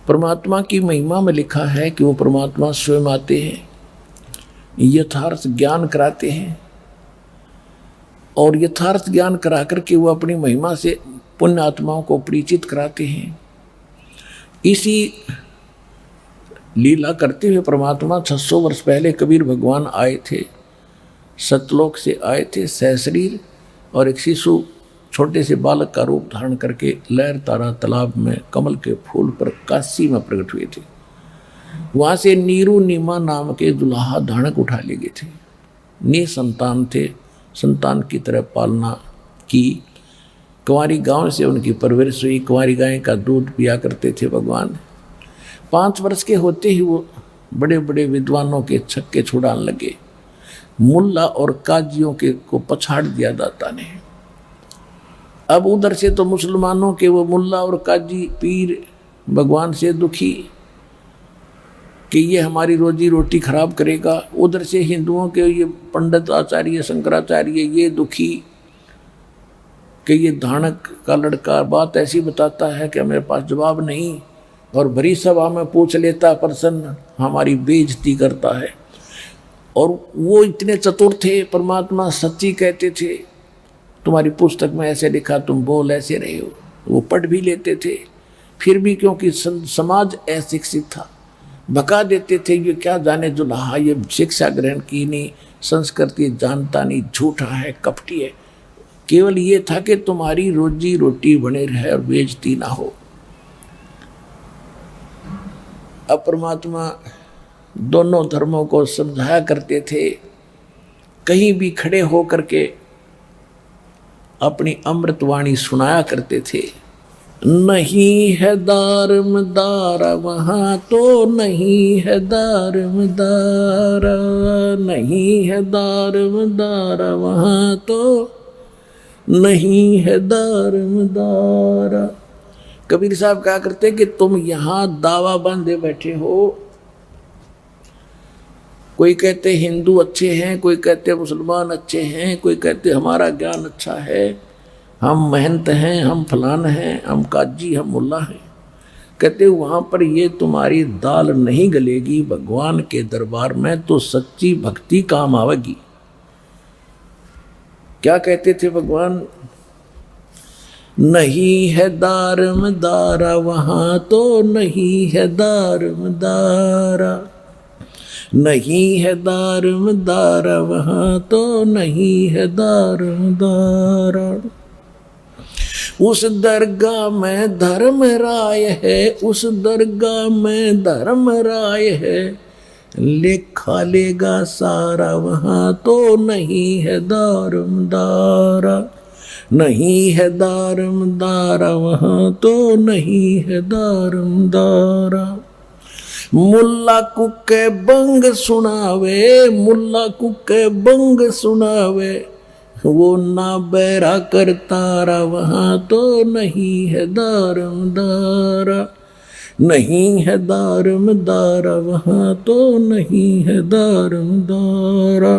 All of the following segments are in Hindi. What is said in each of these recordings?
परमात्मा की महिमा में लिखा है कि वो परमात्मा स्वयं आते हैं, यथार्थ ज्ञान कराते हैं, और यथार्थ ज्ञान करा करके वो अपनी महिमा से पुण्य आत्माओं को परिचित कराते हैं। इसी लीला करते हुए परमात्मा 600 वर्ष पहले कबीर भगवान आए थे, सतलोक से आए थे सहशरीर, और एक शिशु छोटे से बालक का रूप धारण करके लहर तारा तालाब में कमल के फूल पर काशी में प्रकट हुए थे। वहाँ से नीरू नीमा नाम के दुल्हा धानक उठा ले गए थे। निसंतान थे, संतान की तरह पालना की। कुंवारी गांव से उनकी परवरिश हुई, कुंवारी गाय का दूध पिया करते थे भगवान। 5 वर्ष के होते ही वो बड़े बड़े विद्वानों के छक्के छुड़ाने लगे। मुल्ला और काजियों के को पछाड़ दिया दाता ने। अब उधर से तो मुसलमानों के वो मुल्ला और काजी पीर भगवान से दुखी कि ये हमारी रोजी रोटी खराब करेगा, उधर से हिंदुओं के ये पंडित आचार्य शंकराचार्य ये दुखी कि ये धानक का लड़का बात ऐसी बताता है कि मेरे पास जवाब नहीं, और भरी सभा में पूछ लेता प्रसन्न, हमारी बेइज्जती करता है। और वो इतने चतुर थे, परमात्मा सच्ची कहते थे, तुम्हारी पुस्तक में ऐसे लिखा, तुम बोल ऐसे रहे हो। वो पढ़ भी लेते थे, फिर भी क्योंकि समाज अशिक्षित था भगा देते थे। ये क्या जाने दुल्हा, ये शिक्षा ग्रहण की नहीं, संस्कृति जानता नहीं, झूठा है, कपटी है। केवल ये था कि तुम्हारी रोजी रोटी बने रहे और बेइज्जती ना हो। अब परमात्मा दोनों धर्मों को समझाया करते थे। कहीं भी खड़े हो करके अपनी अमृतवाणी सुनाया करते थे। नहीं है दारमदारा वहाँ तो नहीं है दारमदारा, नहीं है दारमदारा वहाँ तो नहीं है दारमदारा। कबीर साहब कहा करते कि तुम यहाँ दावा बांधे बैठे हो। कोई कहते हिंदू अच्छे हैं, कोई कहते मुसलमान अच्छे हैं, कोई कहते हमारा ज्ञान अच्छा है, हम महंत हैं, हम फलान हैं, हम काजी, हम मुल्ला हैं। कहते वहाँ पर ये तुम्हारी दाल नहीं गलेगी भगवान के दरबार में, तो सच्ची भक्ति काम आवेगी। क्या कहते थे भगवान? नहीं है दारमदारा वहाँ तो नहीं है दारमदारा, नहीं है दारमदारा वहाँ तो नहीं है दारमदारा। उस दरगाह में धर्म राय है, उस दरगाह में धर्म राय है, लेखा लेगा सारा वहाँ तो नहीं है दारमदारा, नहीं है दारमदारा वहाँ तो नहीं है दारमदारा। मुल्ला कुके बंग सुनावे, मुल्ला कुके बंग सुनावे, वो ना बैरा कर तारा वहाँ तो नहीं है दारमदारा, नहीं है दारमदारा वहाँ तो नहीं है दारमदारा।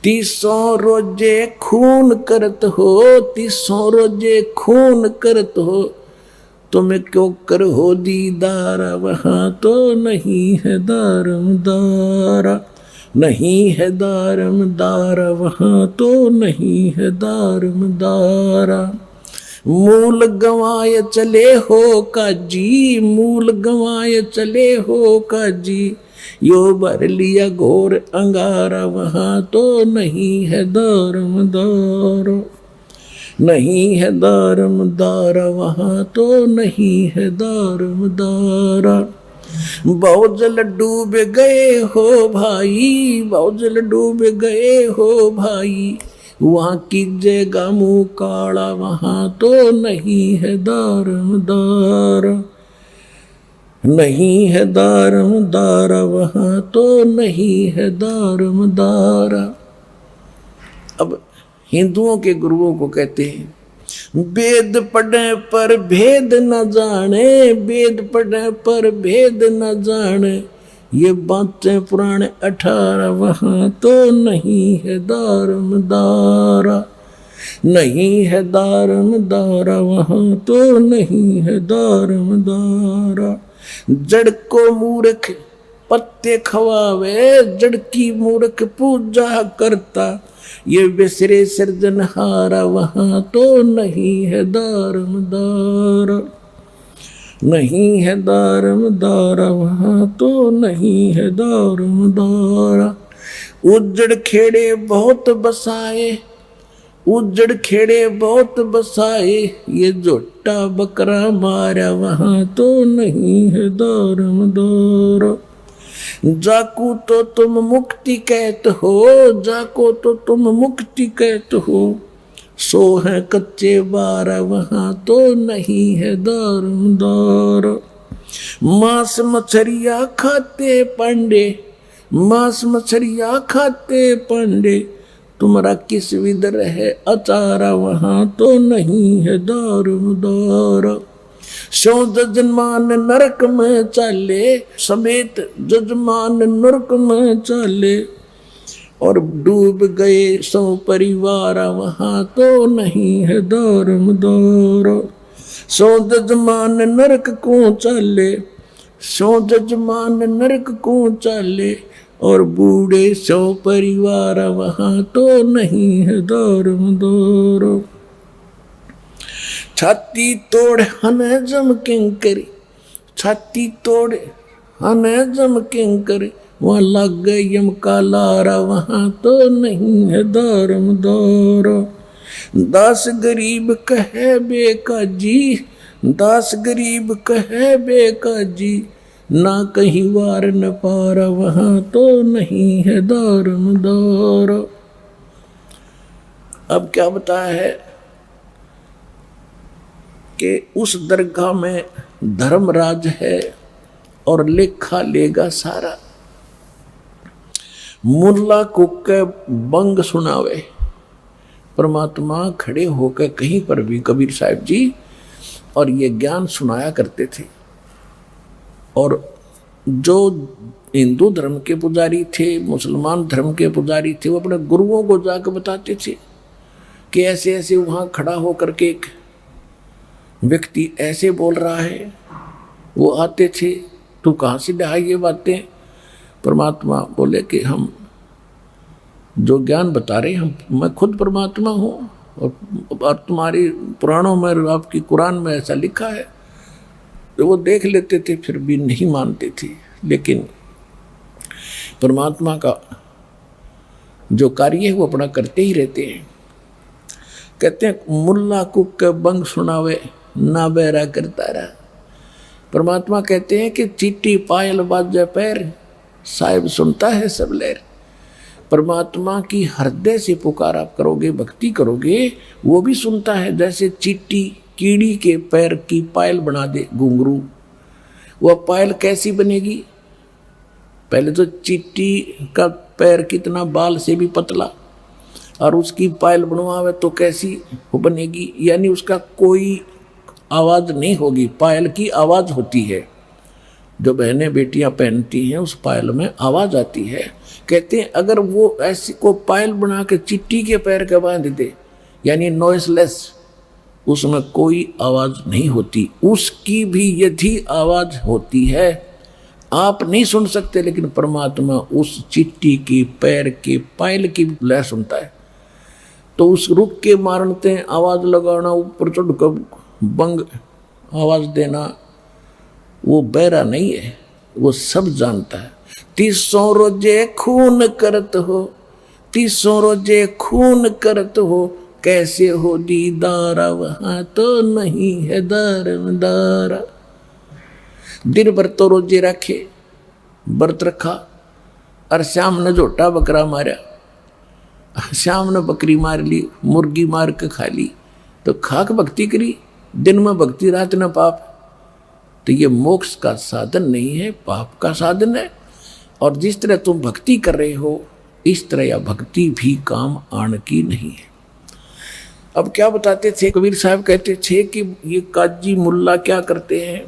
300 रोजे खून करत हो, 300 रोजे खून करत हो, तुम्हें क्यों कर हो दीदारा वहाँ तो नहीं है दारमदारा, नहीं है दारमदारा वहाँ तो नहीं है दारमदारा। मूल गंवाए चले हो काजी, मूल गंवाए चले हो काजी, यो भर लिया घोर अंगारा वहाँ तो नहीं है दारमदारा, नहीं है दारमदारा वहाँ तो नहीं है दारमदारा। बहुत जल डूब गए हो भाई, बहुत जल डूब गए हो भाई, वहाँ की जगह मुँह काला वहाँ तो नहीं है दारमदारा, नहीं है दारमदारा वहाँ तो नहीं है दारमदारा। अब हिंदुओं के गुरुओं को कहते हैं वेद पढ़े पर भेद न जाने, वेद पढ़े पर भेद न जाने, ये बातें पुराने 18 वहाँ तो नहीं है दारमदारा, नहीं है दारमदारा वहां तो नहीं है दारमदारा। जड़ को मूर्ख पत्ते खवावे, जड़ की मूर्ख पूजा करता, ये बिसरे सृजनहारा वहां तो नहीं है दारमदारा। नहीं है दारमदारा वहां तो नहीं है दारमदारा। उजड़ खेड़े बहुत बसाए, उजड़ खेड़े बहुत बसाए, ये जोटा बकरा मारा वहां तो नहीं है दारमदारा। जाको तो तुम मुक्ति कहते हो, जाको तो तुम मुक्ति कहते हो, सो है कच्चे बारा वहां तो नहीं है दारमदारा। मांस मछरिया खाते पांडे, मांस मछरिया खाते पांडे, तुम्हारा किस विदर है अचारा वहां तो नहीं है दारमदारा। सो जजमान नरक में चाले, समेत जजमान नरक में चाले, और डूब गए सौ परिवार वहां तो नहीं है दारमदारा। सो जजमान नरक को चाले, सो जजमान नरक को चाले, और बूढ़े सौ परिवार वहां तो नहीं है दारमदारा। छाती तोड़ हने जम किंकरी, छाती तोड़ हने जम किंकरी, वहां लग गए यम का लारा वहां तो नहीं है दारमदारा। दास गरीब कहे बेकाजी, दास गरीब कहे बेकाजी, ना कहीं वार न पारा वहां तो नहीं है दारमदारा। अब क्या बताया है कि उस दरगाह में धर्मराज है और लेखा लेगा सारा। मुल्ला को के बंग सुनावे, परमात्मा खड़े होकर कहीं पर भी कबीर साहब जी और ये ज्ञान सुनाया करते थे। और जो हिंदू धर्म के पुजारी थे, मुसलमान धर्म के पुजारी थे, वो अपने गुरुओं को जाकर बताते थे कि ऐसे ऐसे वहाँ खड़ा होकर के एक व्यक्ति ऐसे बोल रहा है। वो आते थे, तू कहाँ से ढाई ये बातें? परमात्मा बोले कि हम जो ज्ञान बता रहे हम, मैं खुद परमात्मा हूँ, और तुम्हारी पुराणों में, आपकी कुरान में ऐसा लिखा है। तो वो देख लेते थे, फिर भी नहीं मानते थे। लेकिन परमात्मा का जो कार्य है वो अपना करते ही रहते हैं। कहते हैं मुल्ला कुक के बंग सुनावे, ना बहरा करता रहा। परमात्मा कहते हैं कि चीटी पायल बाजे पैर, साहिब सुनता है सब लहर। परमात्मा की हृदय से पुकार आप करोगे, भक्ति करोगे, वो भी सुनता है। जैसे चीटी कीड़ी के पैर की पायल बना दे घुंघरू, वह पायल कैसी बनेगी? पहले तो चीटी का पैर कितना बाल से भी पतला, और उसकी पायल बनवावे तो कैसी बनेगी? यानी उसका कोई आवाज नहीं होगी, पायल की आवाज होती है। जो बहनें बेटियां पहनती हैं उस पायल में आवाज आती है। कहते हैं अगर वो ऐसी को पायल बना के चिट्टी के पैर के बांध दे, यानी नॉइसलेस, उसमें कोई आवाज नहीं होती, उसकी भी यदि आवाज होती है आप नहीं सुन सकते, लेकिन परमात्मा उस चिट्टी की पैर के पायल की लय सुनता है। तो उस रुक के मारते हैं, आवाज लगाना, ऊपर चढ़ कर बंग आवाज देना, वो बहरा नहीं है, वो सब जानता है। 300 रोजे खून करत हो, 300 रोजे खून करत हो, कैसे हो दीदारा वहां तो नहीं है दारमदारा। दिन भर तो रोजे रखे, व्रत रखा, और शाम ने झोटा बकरा मारा, शाम ने बकरी मार ली, मुर्गी मार के खा ली, तो खाक भक्ति करी, दिन में भक्ति रात न पाप। तो ये मोक्ष का साधन नहीं है, पाप का साधन है। और जिस तरह तुम भक्ति कर रहे हो, इस तरह यह भक्ति भी काम आने की नहीं है। अब क्या बताते थे कबीर साहब, कहते थे कि ये काजी मुल्ला क्या करते हैं,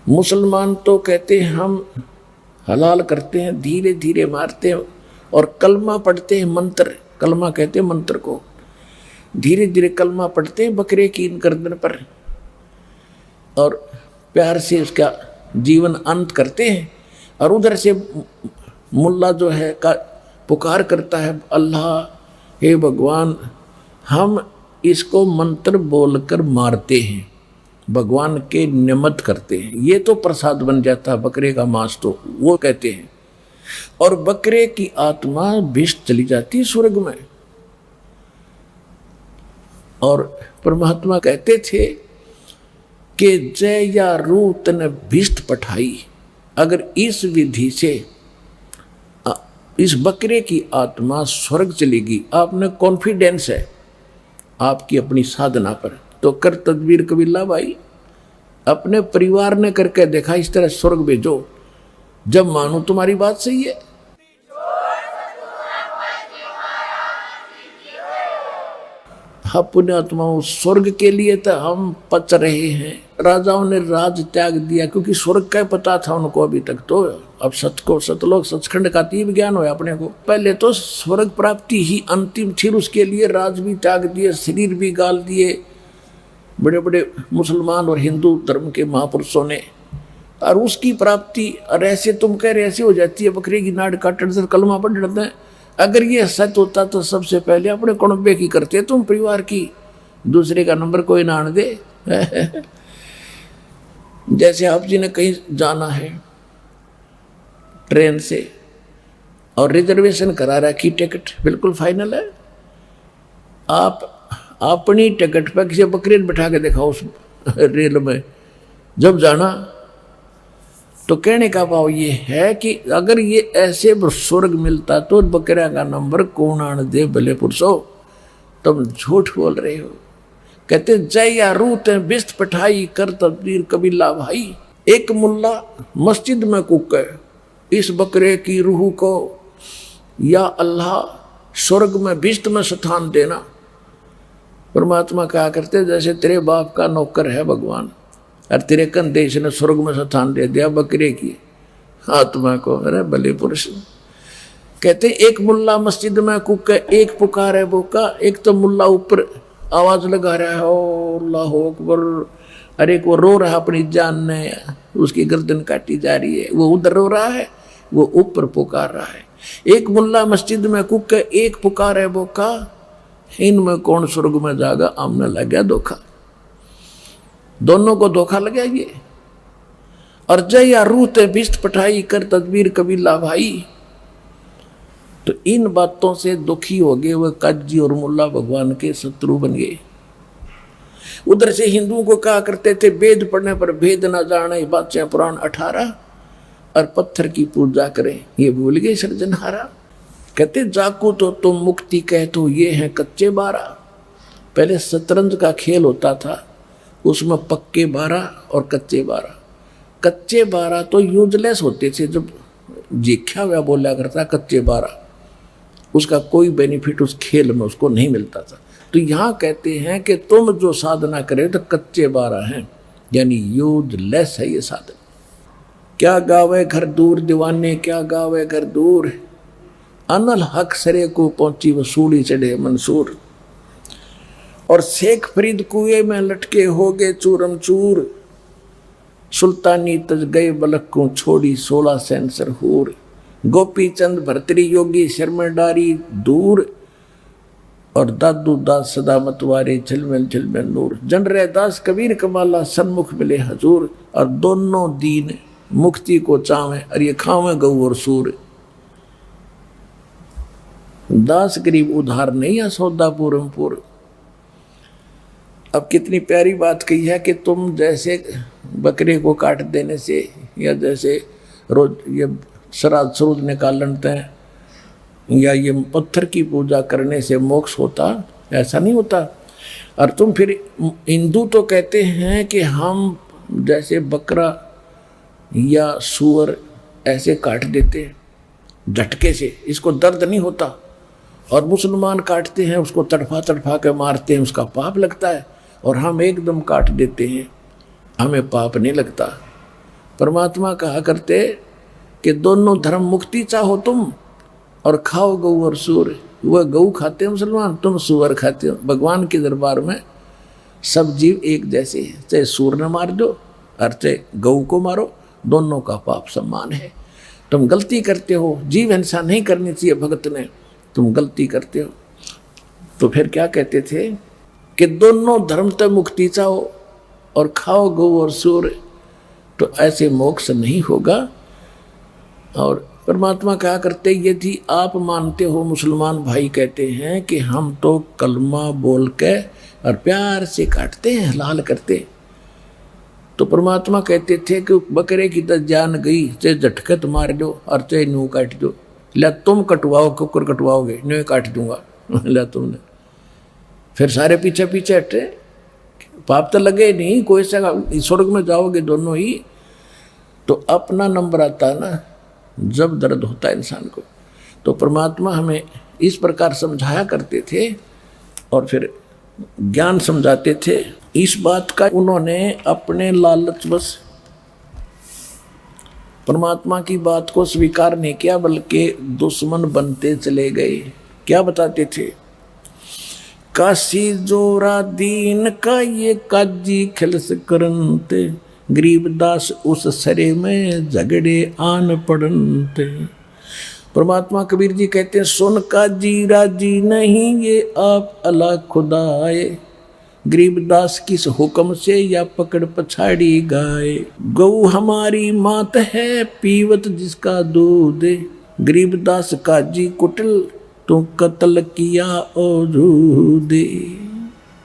मुसलमान तो कहते हैं हम हलाल करते हैं, धीरे धीरे मारते हैं और कलमा पढ़ते हैं, मंत्र, कलमा कहते हैं मंत्र को, धीरे धीरे कलमा पढ़ते हैं बकरे की इन गर्दन पर और प्यार से उसका जीवन अंत करते हैं। और उधर से मुल्ला जो है का पुकार करता है, अल्लाह हे भगवान, हम इसको मंत्र बोलकर मारते हैं, भगवान के निमित्त करते हैं, ये तो प्रसाद बन जाता है बकरे का मांस, तो वो कहते हैं। और बकरे की आत्मा भिष्ट चली जाती स्वर्ग में। और परमात्मा कहते थे कि जय या रूत ने भिष्ट पठाई। अगर इस विधि से इस बकरे की आत्मा स्वर्ग चलेगी, आपने कॉन्फिडेंस है आपकी अपनी साधना पर, तो कर तदबीर कबीला भाई, अपने परिवार ने करके देखा, इस तरह स्वर्ग भेजो। जब मानो तुम्हारी बात सही है, हम पुण्यात्माओं स्वर्ग के लिए तो हम पच रहे हैं। राजाओं ने राज त्याग दिया क्योंकि स्वर्ग का पता था उनको अभी तक, तो अब सतलोक सचखंड का तीव्र ज्ञान हो अपने को। पहले तो स्वर्ग प्राप्ति ही अंतिम थी, उसके लिए राज भी त्याग दिए, शरीर भी गाल दिए बड़े बड़े मुसलमान और हिंदू धर्म के महापुरुषों ने। और उसकी प्राप्ति और ऐसे तुम कह रहे ऐसे हो जाती है, बकरे की नाड़ काटने से कलमा पढ़ जाते हैं। अगर ये सच होता तो सबसे पहले अपने कुणबे की करते तुम, परिवार की, दूसरे का नंबर कोई ना आने दे। जैसे आप जी ने कहीं जाना है ट्रेन से और रिजर्वेशन करा रखी, टिकट बिल्कुल फाइनल है, आप अपनी टिकट पर किसी बकरी बैठा के दिखाओ उस रेल में जब जाना, तो कहने का भाव ये है कि अगर ये ऐसे स्वर्ग मिलता तो बकरिया का नंबर कौन आने दे भले पुरुषो, तुम झूठ बोल रहे हो। कहते जय या रूत बिस्त पठाई कर तदबीर कबीला भाई। एक मुल्ला मस्जिद में कूके इस बकरे की रूह को, या अल्लाह स्वर्ग में बिस्त में स्थान देना। परमात्मा कहा करते जैसे तेरे बाप का नौकर है भगवान और तेरे कंधे ने स्वर्ग में स्थान दे दिया बकरे की आत्मा को। अरे भले पुरुष। कहते एक मुल्ला मस्जिद में कूके, एक पुकार है बोका। एक तो मुल्ला ऊपर आवाज लगा रहा है ओ अल्लाह अकबर, अरे एक वो रो रहा अपनी जान ने, उसकी गर्दन काटी जा रही है, वो उधर रो रहा है, वो ऊपर पुकार रहा है। एक मुल्ला मस्जिद में कूके, एक पुकार है बोका, इनमें कौन स्वर्ग में जागा, हमने लग गया धोखा, दोनों को धोखा लगा ये। और जय या रूत बिस्त पठाई कर तदबीर कबीला भाई। तो इन बातों से दुखी हो गए वह काजी और मुल्ला भगवान के शत्रु बन गए। उधर से हिंदुओं को कहा करते थे वेद पढ़ने पर भेद ना जाने, बादशाह पुराण 18, और पत्थर की पूजा करें, ये भूल गए सृजनहारा। कहते जाको तो तुम मुक्ति कह तो ये है कच्चे 12। पहले शतरंज का खेल होता था, उसमें पक्के 12 और कच्चे 12। कच्चे 12 तो यूजलेस होते थे, जब जीख्या हुआ बोला करता कच्चे 12, उसका कोई बेनिफिट उस खेल में उसको नहीं मिलता था। तो यहाँ कहते हैं कि तुम जो साधना करे तो कच्चे 12 हैं, यानी यूजलेस है ये साधन। क्या गावे घर दूर दीवाने, क्या गावे घर दूर, अनल हक सरे को पहुंची वसूली चढ़े मंसूर। और शेख फरीद कुएं में लटके हो गए चूरम चूर, सुल्तानी तज गए बलक को छोड़ी 16 सेंसर हूर। गोपी चंद भरतरी योगी शर्मडारी दूर, और दादू दास सदा मतवारे झलमल झलमल नूर। जनरे दास कबीर कमाला सन्मुख मिले हजूर, और दोनों दीन मुक्ति को चावे, और ये खावे गऊ और सूर। दास गरीब उधार नहीं है सौदा पूरम पूर। अब कितनी प्यारी बात कही है कि तुम जैसे बकरे को काट देने से, या जैसे रोज ये श्राद्ध सरूद निकालते हैं, या ये पत्थर की पूजा करने से मोक्ष होता, ऐसा नहीं होता। और तुम फिर हिंदू तो कहते हैं कि हम जैसे बकरा या सूअर ऐसे काट देते हैं झटके से, इसको दर्द नहीं होता। और मुसलमान काटते हैं उसको तड़फा तड़फा के मारते हैं, उसका पाप लगता है। और हम एकदम काट देते हैं, हमें पाप नहीं लगता। परमात्मा कहा करते कि दोनों धर्म मुक्ति चाहो तुम, और खाओ गऊ और सूर, वह गऊ खाते हो मुसलमान, तुम सुअर खाते हो। भगवान के दरबार में सब जीव एक जैसे हैं, चाहे सूर ने मार दो और चाहे गऊ को मारो, दोनों का पाप समान है। तुम गलती करते हो, जीव हिंसा नहीं करनी चाहिए भगत ने, तुम गलती करते हो। तो फिर क्या कहते थे कि दोनों धर्म तक मुक्ति चाहो और खाओ गऊ और सूर, तो ऐसे मोक्ष नहीं होगा। और परमात्मा क्या करते, ये थी आप मानते हो मुसलमान भाई कहते हैं कि हम तो कलमा बोल के और प्यार से काटते हैं, हलाल करते। तो परमात्मा कहते थे कि बकरे की तो जान गई, चाहे झटकत मार दो और चाहे न्यू काट दो, ला तुम कटवाओ, कुकर कटवाओगे, न्यू काट दूंगा ला तुमने। फिर सारे पीछे पीछे हटे, पाप तो लगे नहीं, कोई सा स्वर्ग में जाओगे दोनों ही। तो अपना नंबर आता है ना जब दर्द होता है इंसान को। तो परमात्मा हमें इस प्रकार समझाया करते थे और फिर ज्ञान समझाते थे। इस बात का उन्होंने अपने लालचवश परमात्मा की बात को स्वीकार नहीं किया, बल्कि दुश्मन बनते चले गए। क्या बताते थे, काशी जोरा दीन का ये काजी खिलस करनते, गरीबदास उस सरे में झगड़े आन पड़नते। परमात्मा कबीर जी कहते हैं, सुन का जी राजी नहीं ये आप अला खुदाए, गरीबदास किस हुक्म से या पकड़ पछाड़ी गाए। गऊ हमारी मात है पीवत जिसका दूध, गरीबदास काजी कुटिल तू कत्ल किया ओ झूदे।